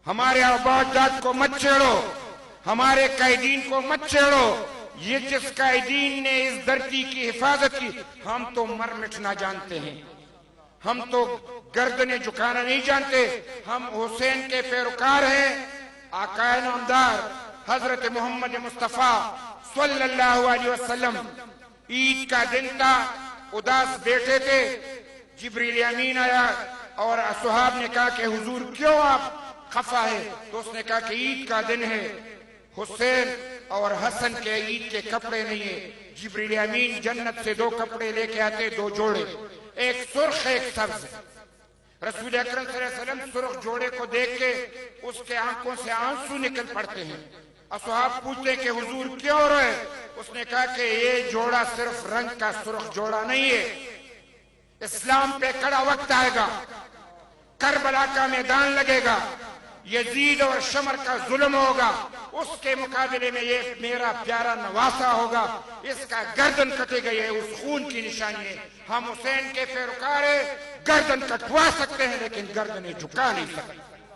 हमारे आबादात को मत छेड़ो, हमारे कैदीन को मत छेड़ो। ये जिस कैदीन ने इस धरती की हिफाजत की, हम तो मर मिटना जानते हैं, हम तो गर्दनें झुकाना नहीं जानते। हम हुसैन के पैरोकार हैं। आकाए नामदार हजरत मोहम्मद मुस्तफा सल्लल्लाहु अलैहि वसल्लम ईद का दिन था, उदास बैठे थे। जिब्रील अमीन आया और असहाब ने कहा कि हुजूर क्यों आप खफा है? तो उसने कहा कि ईद का दिन है, हुसैन और हसन के ईद के कपड़े नहीं है। जिब्रील अमीन जन्नत से दो कपड़े लेके आते, दो जोड़े, एक सुर्ख एक सब्ज। रसूल अकरम सल्लल्लाहु अलैहि वसल्लम सुर्ख जोड़े को देख के उसके आंखों से आंसू निकल पड़ते हैं। असहाब पूछते कि हुजूर क्यों रोए? उसने कहा कि ये जोड़ा सिर्फ रंग का सुर्ख जोड़ा नहीं है, इस्लाम पे कड़ा वक्त आएगा, करबला का मैदान लगेगा, यजीद और शमर का जुल्म होगा, उसके मुकाबले में ये मेरा प्यारा नवासा होगा, इसका गर्दन कटेगा, ये उस खून की निशानी है। हम हुसैन के पैरोकार हैं, गर्दन कटवा सकते हैं लेकिन गर्दनें झुका नहीं सकते।